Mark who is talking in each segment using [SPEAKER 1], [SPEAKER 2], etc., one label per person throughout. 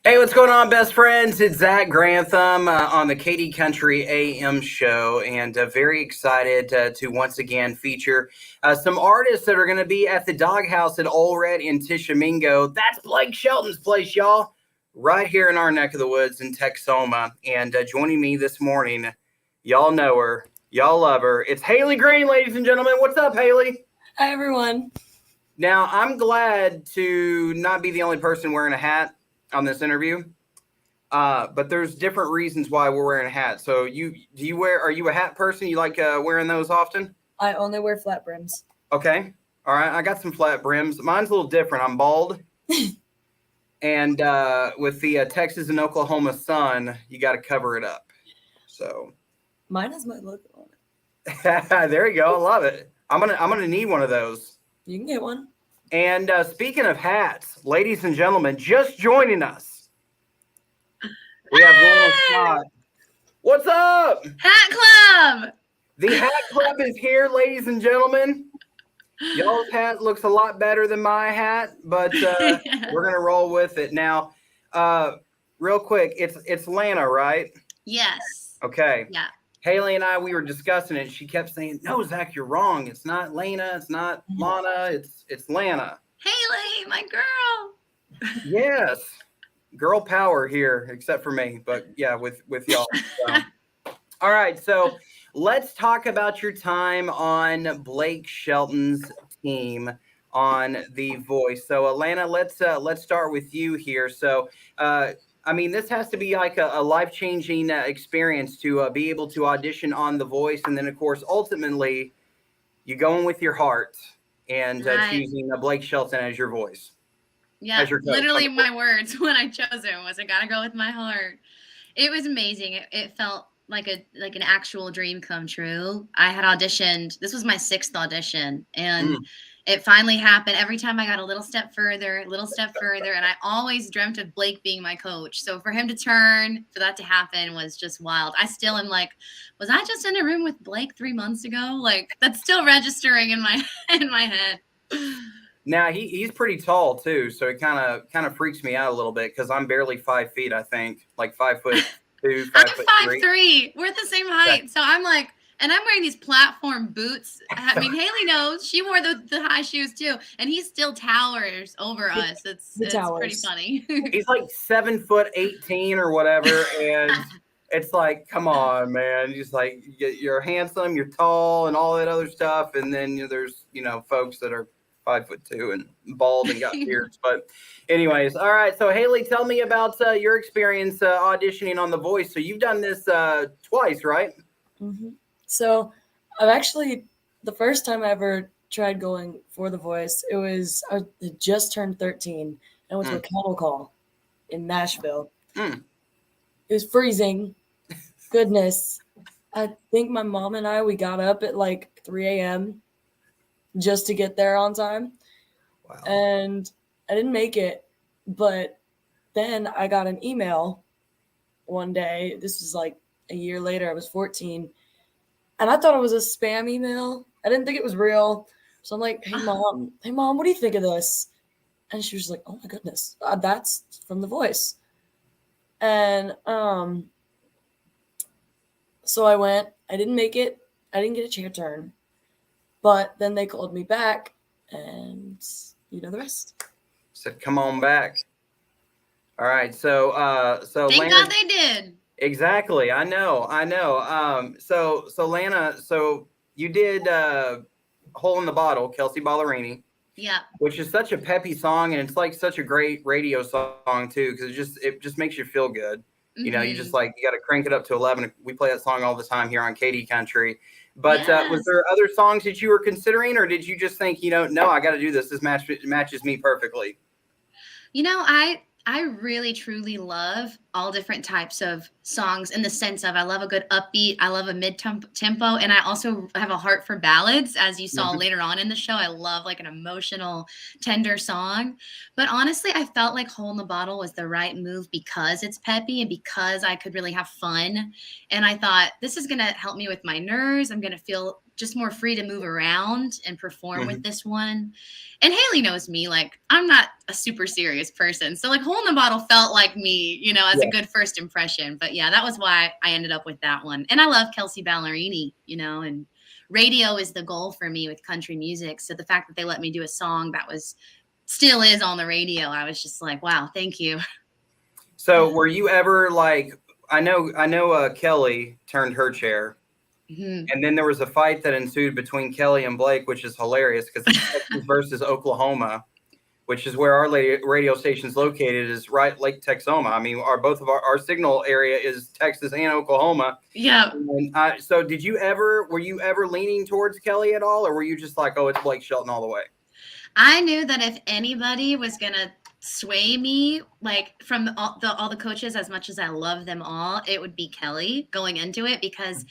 [SPEAKER 1] Hey, what's going on, best friends? It's Zach Grantham on the KD Country AM show, and very excited to once again feature some artists that are going to be at the Doghouse at Ole Red in Tishomingo. That's Blake Shelton's place, y'all, right here in our neck of the woods in Texoma. And joining me this morning, y'all know her, y'all love her. It's Hailey Green, ladies and gentlemen. What's up, Hailey?
[SPEAKER 2] Hi, everyone.
[SPEAKER 1] Now, I'm glad to not be the only person wearing a hat on this interview, but there's different reasons why we're wearing a hat. So are you a hat person? You like wearing those often?
[SPEAKER 2] I only wear flat brims.
[SPEAKER 1] Okay. All right. I got some flat brims. Mine's a little different. I'm bald. And with the Texas and Oklahoma sun, you got to cover it up. So
[SPEAKER 2] mine has my logo on
[SPEAKER 1] it. There you go. I love it. I'm gonna need one of those.
[SPEAKER 2] You can get one.
[SPEAKER 1] And speaking of hats, ladies and gentlemen, just joining us, we have Lana Scott. What's up?
[SPEAKER 3] Hat Club!
[SPEAKER 1] The Hat Club is here, ladies and gentlemen. Y'all's hat looks a lot better than my hat, but we're going to roll with it. Now, real quick, it's Lana, right?
[SPEAKER 3] Yes.
[SPEAKER 1] Okay.
[SPEAKER 3] Yeah.
[SPEAKER 1] Haley and I, we were discussing it. She kept saying, "No, Zach, you're wrong. It's not Lana. It's not Lana. It's Lana."
[SPEAKER 3] Haley, my girl.
[SPEAKER 1] Yes, girl power here, except for me. But yeah, with y'all. So. All right, so let's talk about your time on Blake Shelton's team on The Voice. So, Alana, let's start with you here. So, I mean, this has to be like a life-changing experience to be able to audition on The Voice. And then, of course, ultimately, you go in with your heart and choosing Blake Shelton as your voice.
[SPEAKER 3] Yeah, as your coach. Literally my words when I chose him was, I got to go with my heart. It was amazing. It felt like an actual dream come true. I had auditioned. This was my 6th audition. And it finally happened. Every time I got a little step further, and I always dreamt of Blake being my coach. So for him to turn, for that to happen was just wild. I still am like, was I just in a room with Blake 3 months ago? Like, that's still registering in my head.
[SPEAKER 1] Now he's pretty tall too, so it kind of freaks me out a little bit because I'm barely 5 feet. I think like 5'2", 5'3".
[SPEAKER 3] I'm 5'3". We're the same height, okay. So I'm like. And I'm wearing these platform boots. I mean, Haley knows. She wore the high shoes too. And he still towers over us. It's pretty funny.
[SPEAKER 1] He's like 7'18" or whatever. And it's like, come on, man. Just like, you're handsome, you're tall, and all that other stuff. And then there's, folks that are 5'2" and bald and got beards. But anyways, all right. So, Haley, tell me about your experience auditioning on The Voice. So you've done this twice, right?
[SPEAKER 2] Mm-hmm. So I've actually, the first time I ever tried going for The Voice, I had just turned 13. I went to a cattle call in Nashville. It was freezing. Goodness. I think my mom and we got up at like 3 a.m. just to get there on time.
[SPEAKER 1] Wow. And
[SPEAKER 2] I didn't make it. But then I got an email one day. This was like a year later. I was 14. And I thought it was a spam email. I didn't think it was real. So I'm like, hey, mom, what do you think of this? And she was like, oh, my goodness, that's from The Voice. And so I went. I didn't make it. I didn't get a chair turn. But then they called me back, and you know the rest.
[SPEAKER 1] Said, come on back. All right. So
[SPEAKER 3] thank God they did.
[SPEAKER 1] Exactly. I know. So Lana, so you did Hole in the Bottle, Kelsey Ballerini.
[SPEAKER 3] Yeah.
[SPEAKER 1] Which is such a peppy song, and it's like such a great radio song too, because it just makes you feel good. Mm-hmm. You just like, you got to crank it up to 11. We play that song all the time here on KD Country. But yes. Was there other songs that you were considering, or did you just think, no, I got to do this. This matches me perfectly?
[SPEAKER 3] I really, truly love all different types of songs in the sense of I love a good upbeat, I love a mid-tempo, and I also have a heart for ballads, as you saw later on in the show. I love like an emotional, tender song. But honestly, I felt like Hole in the Bottle was the right move because it's peppy and because I could really have fun. And I thought, this is going to help me with my nerves. I'm going to feel just more free to move around and perform with this one. And Hailey knows me, like I'm not a super serious person. So like Hole in the Bottle felt like me, you know, as a good first impression. But yeah, that was why I ended up with that one. And I love Kelsey Ballerini, you know, and radio is the goal for me with country music. So the fact that they let me do a song that still is on the radio, I was just like, wow, thank you.
[SPEAKER 1] So were you ever like, I know Kelly turned her chair. And then there was a fight that ensued between Kelly and Blake, which is hilarious because it's Texas versus Oklahoma, which is where our radio station is located, is right Lake Texoma. I mean, both of our signal area is Texas and Oklahoma.
[SPEAKER 3] Yeah.
[SPEAKER 1] And, so were you ever leaning towards Kelly at all, or were you just like, oh, it's Blake Shelton all the way?
[SPEAKER 3] I knew that if anybody was going to sway me, like from all the coaches, as much as I love them all, it would be Kelly going into it, because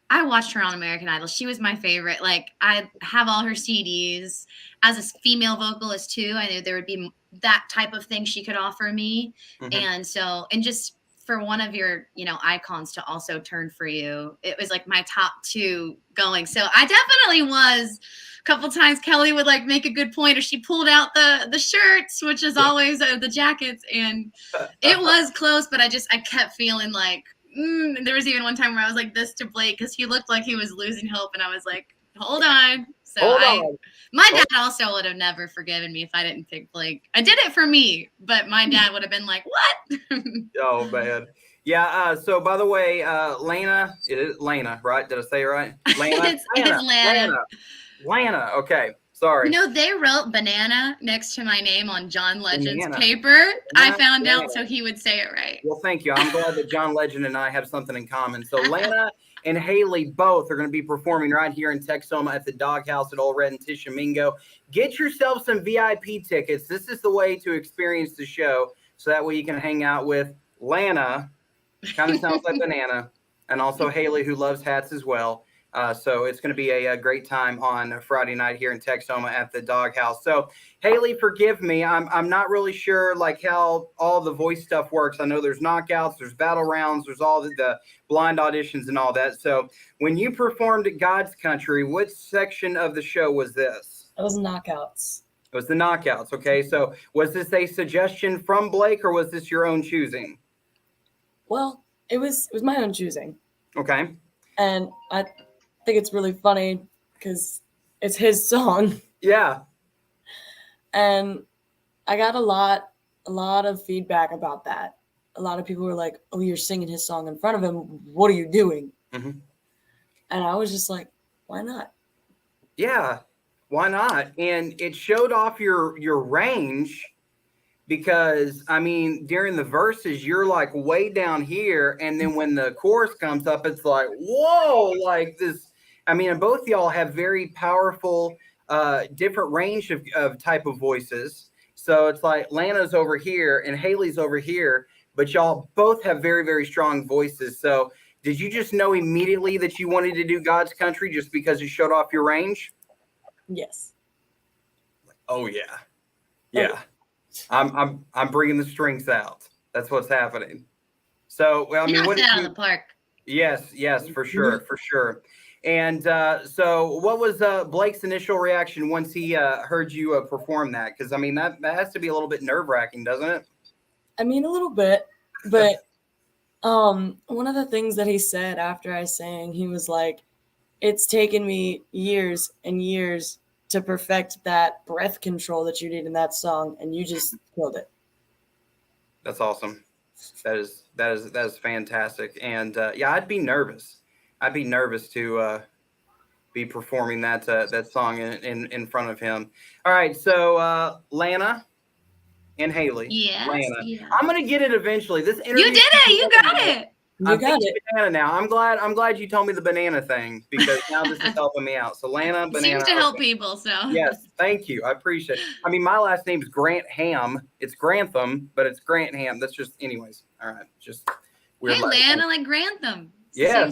[SPEAKER 3] I watched her on American Idol. She was my favorite. Like, I have all her CDs. As a female vocalist too, I knew there would be that type of thing she could offer me. And so, and just for one of your, you know, icons to also turn for you, it was like my top two going. So I definitely was. A couple times Kelly would like make a good point, or she pulled out the shirts, which is always the jackets, and it was close, but I kept feeling like, there was even one time where I was like this to Blake because he looked like he was losing hope, and I was like, hold on. So my dad also would have never forgiven me if I didn't pick Blake. I did it for me, but my dad would have been like, what? Oh,
[SPEAKER 1] man. Yeah. So by the way, Lana, it is Lana, right? Did I say it right? Lana.
[SPEAKER 3] It's Lana.
[SPEAKER 1] Lana. Okay. Sorry.
[SPEAKER 3] You know, they wrote banana next to my name on John Legend's paper. I found out so he would say it right.
[SPEAKER 1] Well, thank you. I'm glad that John Legend and I have something in common. So Lana and Hailey both are going to be performing right here in Texoma at the Doghouse at Old Red and Tishomingo. Get yourself some VIP tickets. This is the way to experience the show, so that way you can hang out with Lana, kind of sounds like banana, and also Hailey, who loves hats as well. So it's going to be a great time on Friday night here in Texoma at the Doghouse. So Hailey, forgive me. I'm not really sure like how all the voice stuff works. I know there's knockouts, there's battle rounds, there's all the blind auditions and all that. So when you performed at God's Country, what section of the show was this?
[SPEAKER 2] It was knockouts.
[SPEAKER 1] It was the knockouts. Okay. So was this a suggestion from Blake, or was this your own choosing?
[SPEAKER 2] Well, it was my own choosing.
[SPEAKER 1] Okay. And
[SPEAKER 2] I think it's really funny because it's his song.
[SPEAKER 1] Yeah.
[SPEAKER 2] And I got a lot of feedback about that. A lot of people were like, oh, you're singing his song in front of him. What are you doing? And I was just like, why not? Yeah, why not? And it showed off your range, because, I mean, during the verses, you're like way down here. And then when the chorus comes up, it's like, whoa, like this. I mean, and both y'all have very powerful, different range of type of voices. So it's like Lana's over here and Hailey's over here, but y'all both have very, very strong voices. So did you just know immediately that you wanted to do God's Country just because you showed off your range? Yes.
[SPEAKER 1] Oh yeah. Yeah. I'm bringing the strings out. That's what's happening. So, well, I mean, what
[SPEAKER 3] out of the park?
[SPEAKER 1] Yes, for sure, for sure. And so what was Blake's initial reaction once he heard you perform that? Because, I mean, that has to be a little bit nerve-wracking, doesn't it?
[SPEAKER 2] I mean, a little bit. But one of the things that he said after I sang, he was like, it's taken me years and years to perfect that breath control that you did in that song, and you just killed it.
[SPEAKER 1] That's awesome. That is fantastic. And yeah, I'd be nervous. I'd be nervous to be performing that song in front of him. All right, so Lana and Hailey.
[SPEAKER 3] Yes.
[SPEAKER 1] Lana.
[SPEAKER 3] Yes.
[SPEAKER 1] I'm gonna get it eventually. This interview.
[SPEAKER 3] You did it. You got it.
[SPEAKER 2] You got it.
[SPEAKER 1] Banana now. I'm glad you told me the banana thing, because now this is helping me out. So Lana, banana.
[SPEAKER 3] Seems to help people. So
[SPEAKER 1] yes, thank you. I appreciate it. I mean, my last name's Grant Ham. It's Grantham, but it's Grant Ham. That's just, anyways. All right, just weird.
[SPEAKER 3] Hey, Lana, like Grantham.
[SPEAKER 1] Yeah,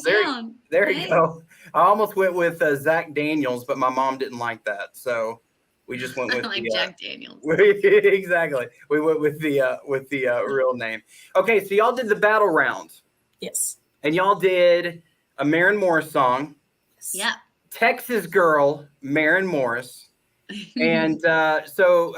[SPEAKER 1] there you go. I almost went with Zach Daniels, but my mom didn't like that, so we just went with
[SPEAKER 3] like Jack Daniels.
[SPEAKER 1] Exactly. We went with the real name. Okay, so y'all did the battle round.
[SPEAKER 2] Yes.
[SPEAKER 1] And y'all did a Maren Morris song.
[SPEAKER 3] Yeah.
[SPEAKER 1] Texas girl, Maren Morris. And so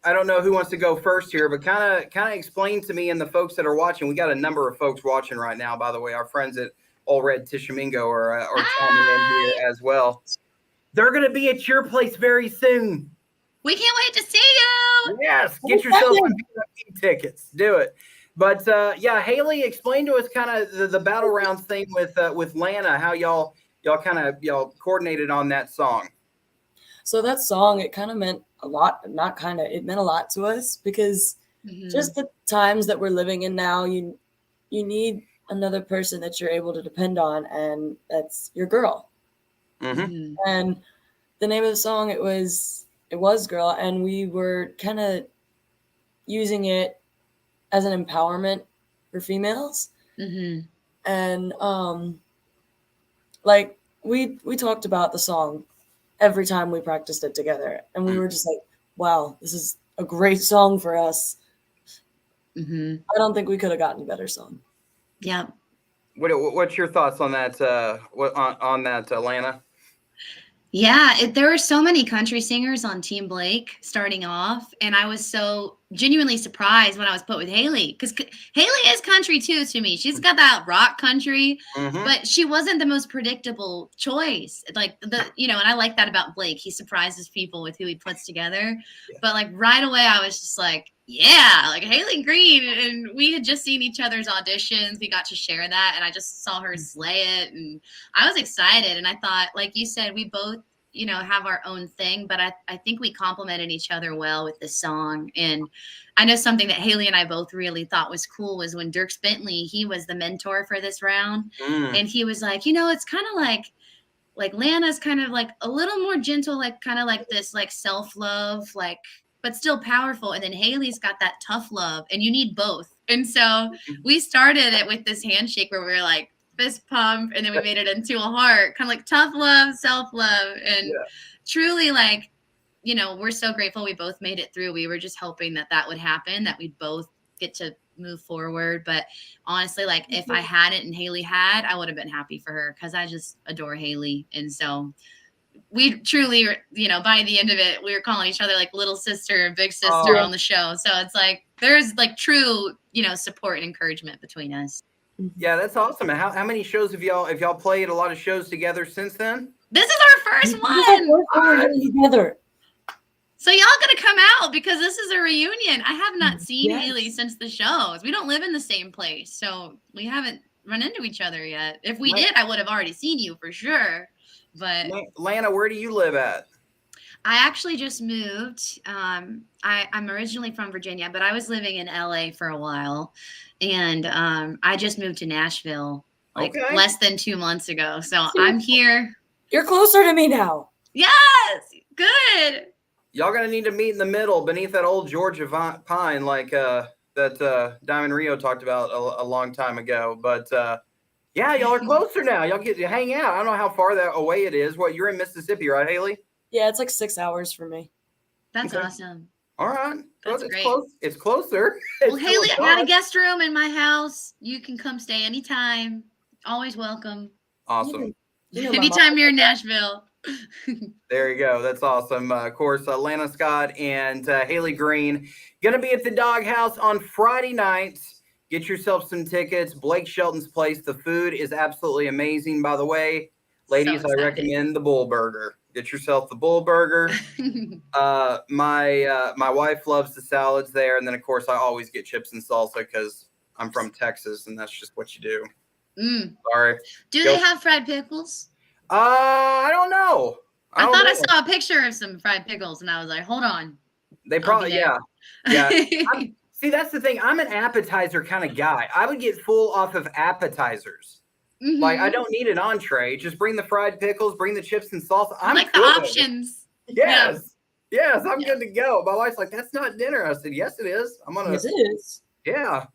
[SPEAKER 1] I don't know who wants to go first here, but kind of explain to me and the folks that are watching. We got a number of folks watching right now, by the way. Our friends at All Red Tishomingo are chiming in here as well. They're going to be at your place very soon.
[SPEAKER 3] We can't wait to see you.
[SPEAKER 1] Yes, get yourself some VIP tickets. Do it. But yeah, Hailey, explain to us kind of the battle rounds thing with Lana. How y'all coordinated on that song.
[SPEAKER 2] So that song, it kind of meant a lot, not kind of, it meant a lot to us because just the times that we're living in now, you need another person that you're able to depend on, and that's your girl.
[SPEAKER 1] Mm-hmm.
[SPEAKER 2] And the name of the song, it was Girl, and we were kind of using it as an empowerment for females. And like we talked about the song every time we practiced it together, and we were just like, wow, this is a great song for us. I don't think we could have gotten a better song.
[SPEAKER 3] Yeah.
[SPEAKER 1] What's your thoughts on that on that, Lana?
[SPEAKER 3] Yeah, there were so many country singers on Team Blake starting off, and I was so genuinely surprised when I was put with Hailey, because Hailey is country too to me. She's got that rock country, but she wasn't the most predictable choice. Like and I like that about Blake. He surprises people with who he puts together. Yeah. But like right away, I was just like, yeah, like Hailey Green, and we had just seen each other's auditions. We got to share that, and I just saw her slay it, and I was excited. And I thought, like you said, we both, have our own thing, but I think we complemented each other well with this song. And I know something that Hailey and I both really thought was cool was when Dierks Bentley, he was the mentor for this round, and he was like, it's kind of like Lana's kind of like a little more gentle, like kind of like this, like self-love, like, but still powerful. And then Hailey's got that tough love, and you need both. And so we started it with this handshake where we were like fist pump, and then we made it into a heart, kind of like tough love, self-love. And truly, like, we're so grateful we both made it through. We were just hoping that would happen, that we'd both get to move forward. But honestly, like if I hadn't and Hailey had, I would have been happy for her, because I just adore Hailey. And so we truly, by the end of it, we were calling each other like little sister and big sister on the show. So it's like there's like true, support and encouragement between us.
[SPEAKER 1] Yeah, that's awesome. And how many shows have y'all played? A lot of shows together since then?
[SPEAKER 3] This is our first one.
[SPEAKER 2] Together.
[SPEAKER 3] So y'all gotta come out, because this is a reunion. I have not seen Hailey since the shows. We don't live in the same place, so we haven't run into each other yet. If we did, I would have already seen you for sure. But
[SPEAKER 1] Lana, where do you live at?
[SPEAKER 3] I actually just moved. I'm originally from Virginia, but I was living in LA for a while, and I just moved to Nashville less than 2 months ago. So I'm here.
[SPEAKER 2] You're closer to me now.
[SPEAKER 3] Yes, good.
[SPEAKER 1] Y'all gonna need to meet in the middle beneath that old Georgia pine, like that Diamond Rio talked about a long time ago. But yeah, y'all are closer now. Y'all get to hang out. I don't know how far that away it is. What, you're in Mississippi, right, Hailey?
[SPEAKER 2] Yeah, it's like 6 hours for me.
[SPEAKER 3] That's awesome.
[SPEAKER 1] All right.
[SPEAKER 3] That's
[SPEAKER 1] it's
[SPEAKER 3] great.
[SPEAKER 1] It's closer.
[SPEAKER 3] Well, Hailey, I got a guest room in my house. You can come stay anytime. Always welcome.
[SPEAKER 1] Awesome.
[SPEAKER 3] Anytime you're in Nashville.
[SPEAKER 1] There you go. That's awesome. Of course, Lana Scott and Hailey Green going to be at the Doghouse on Friday nights. Get yourself some tickets. Blake Shelton's place. The food is absolutely amazing, by the way. Ladies, I recommend the Bull Burger. Get yourself the Bull Burger. My wife loves the salads there. And then, of course, I always get chips and salsa because I'm from Texas, and that's just what you do. Sorry.
[SPEAKER 3] Do they have fried pickles?
[SPEAKER 1] I don't know.
[SPEAKER 3] I thought I saw a picture of some fried pickles, and I was like, hold on.
[SPEAKER 1] They probably, yeah. See, that's the thing. I'm an appetizer kind of guy. I would get full off of appetizers. Like, I don't need an entree. Just bring the fried pickles, bring the chips and salsa. I'm
[SPEAKER 3] like the options.
[SPEAKER 1] Yes. Yes, I'm good to go. My wife's like, that's not dinner. I said, yes, it is.
[SPEAKER 2] Yes, it is.
[SPEAKER 1] Yeah.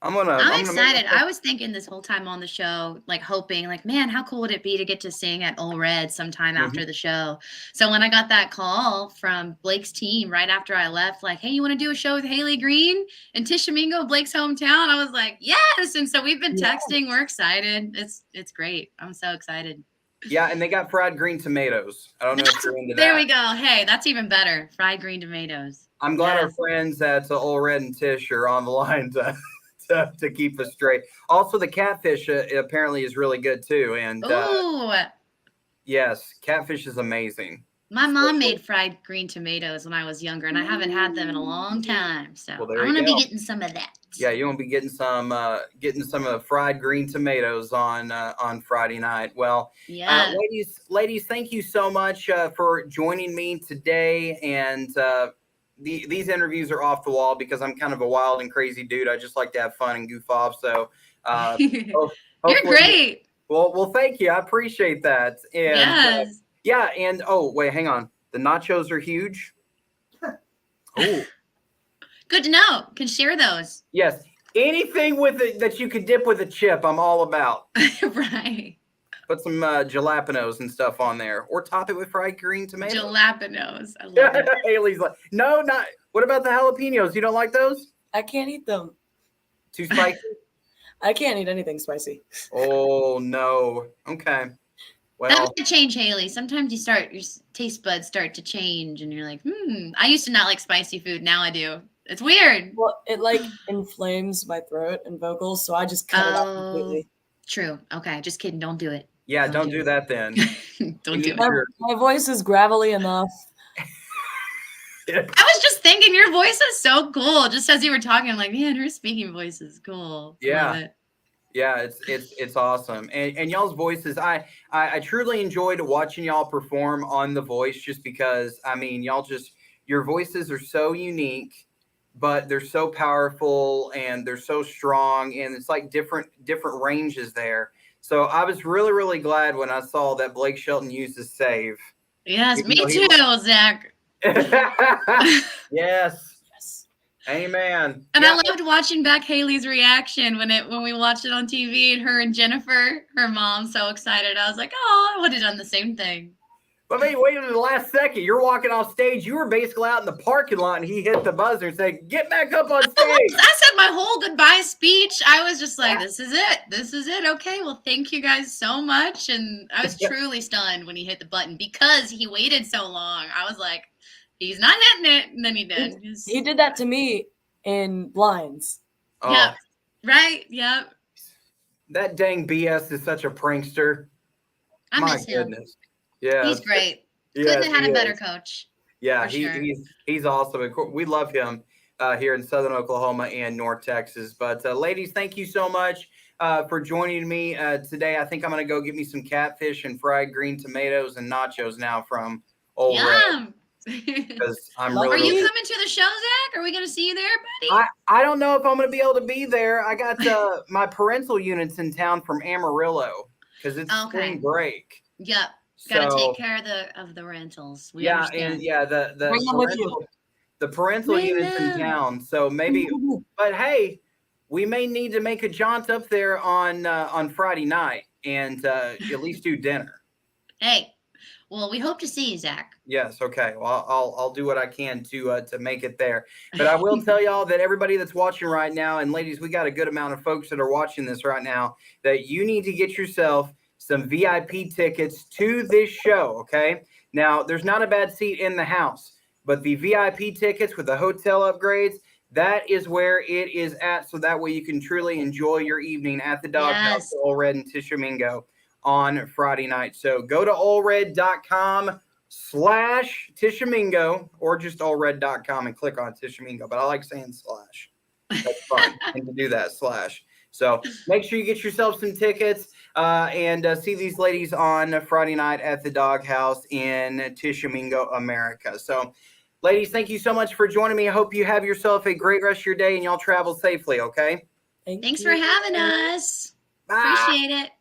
[SPEAKER 1] I'm
[SPEAKER 3] excited. I was thinking this whole time on the show, like hoping, like, man, how cool would it be to get to sing at Ole Red sometime after the show? So when I got that call from Blake's team right after I left, like, hey, you want to do a show with Hailey Green in Tishomingo, Blake's hometown? I was like, yes. And so we've been texting. We're excited. It's great. I'm so excited.
[SPEAKER 1] Yeah, and they got fried green tomatoes. I don't know if you're into that.
[SPEAKER 3] There we go. Hey, that's even better. Fried green tomatoes.
[SPEAKER 1] I'm glad our friends at Old Red and Tish are on the line to keep us straight. Also, the catfish apparently is really good too. And yes, catfish is amazing.
[SPEAKER 3] My mom made fried green tomatoes when I was younger, and I haven't had them in a long time. So
[SPEAKER 1] Well,
[SPEAKER 3] I'm gonna be getting some of that.
[SPEAKER 1] Yeah, you won't be getting some of the fried green tomatoes on Friday night. Well,
[SPEAKER 3] yeah,
[SPEAKER 1] ladies, thank you so much for joining me today. And these interviews are off the wall because I'm kind of a wild and crazy dude. I just like to have fun and goof off. So
[SPEAKER 3] you're great.
[SPEAKER 1] Well, thank you. I appreciate that. And,
[SPEAKER 3] yes.
[SPEAKER 1] Yeah, and oh wait, hang on. The nachos are huge. Oh.
[SPEAKER 3] Good to know. Can share those.
[SPEAKER 1] Yes. Anything with it that you could dip with a chip, I'm all about.
[SPEAKER 3] Right.
[SPEAKER 1] Put some jalapenos and stuff on there, or top it with fried green tomatoes.
[SPEAKER 3] Jalapenos. I love it.
[SPEAKER 1] Hailey's like, no, not. What about the jalapenos? You don't like those?
[SPEAKER 2] I can't eat them.
[SPEAKER 1] Too spicy?
[SPEAKER 2] I can't eat anything spicy.
[SPEAKER 1] Oh no. Okay. Well,
[SPEAKER 3] that might change, Hailey. Sometimes your taste buds start to change, and you're like, I used to not like spicy food. Now I do. It's weird.
[SPEAKER 2] Well, it like inflames my throat and vocals, so I just cut it out completely.
[SPEAKER 3] True. Okay, just kidding. Don't do it.
[SPEAKER 1] Yeah, don't do that then.
[SPEAKER 3] Don't do it.
[SPEAKER 2] My voice is gravelly enough.
[SPEAKER 3] I was just thinking your voice is so cool. Just as you were talking, I'm like, man, her speaking voice is cool.
[SPEAKER 1] Yeah. Yeah, it's awesome. And y'all's voices, I truly enjoyed watching y'all perform on The Voice just because, I mean, your voices are so unique, but they're so powerful and they're so strong, and it's like different ranges there. So I was really, really glad when I saw that Blake Shelton used his save.
[SPEAKER 3] Yes, me too, Zach.
[SPEAKER 1] Yes. Amen.
[SPEAKER 3] And I loved watching back Hailey's reaction when we watched it on TV, and her and Jennifer, her mom, so excited. I was like, oh, I would have done the same thing.
[SPEAKER 1] But then you waited to the last second. You're walking off stage. You were basically out in the parking lot, and he hit the buzzer and said, "Get back up on stage."
[SPEAKER 3] I said my whole goodbye speech. I was just like, "This is it. This is it." Okay, well, thank you guys so much. And I was truly stunned when he hit the button because he waited so long. I was like, he's not hitting it, and then he did.
[SPEAKER 2] He did that to me in Blinds.
[SPEAKER 1] Oh.
[SPEAKER 3] Yep. Right. Yep.
[SPEAKER 1] That dang BS is such a prankster.
[SPEAKER 3] I miss him.
[SPEAKER 1] Goodness. Yeah.
[SPEAKER 3] He's great. Couldn't have had a better coach.
[SPEAKER 1] Yeah, he's awesome. We love him here in Southern Oklahoma and North Texas. But ladies, thank you so much for joining me today. I think I'm going to go get me some catfish and fried green tomatoes and nachos now from Old Red. Because I'm really.
[SPEAKER 3] Are you coming to the show, Zach? Are we going to see you there, buddy?
[SPEAKER 1] I don't know if I'm going to be able to be there. I got my parental units in town from Amarillo because it's spring break.
[SPEAKER 3] Yep. Got to take care of the rentals. We understand.
[SPEAKER 1] And the parental units in town. So maybe, but hey, we may need to make a jaunt up there on Friday night and at least do dinner.
[SPEAKER 3] Hey, well, we hope to see you, Zach.
[SPEAKER 1] Yes. Okay. Well, I'll do what I can to make it there. But I will tell y'all that everybody that's watching right now, and ladies, we got a good amount of folks that are watching this right now, that you need to get yourself some VIP tickets to this show, okay? Now, there's not a bad seat in the house, but the VIP tickets with the hotel upgrades, that is where it is at, so that way you can truly enjoy your evening at the Doghouse, Old Red and Tishomingo on Friday night. So go to allred.com/Tishomingo or just allred.com and click on Tishomingo, but I like saying slash. That's fun. And to do that, slash. So make sure you get yourself some tickets and see these ladies on Friday night at the Doghouse in Tishomingo, America. So, ladies, thank you so much for joining me. I hope you have yourself a great rest of your day and y'all travel safely, okay?
[SPEAKER 3] Thanks for having us.
[SPEAKER 1] Bye.
[SPEAKER 3] Appreciate it.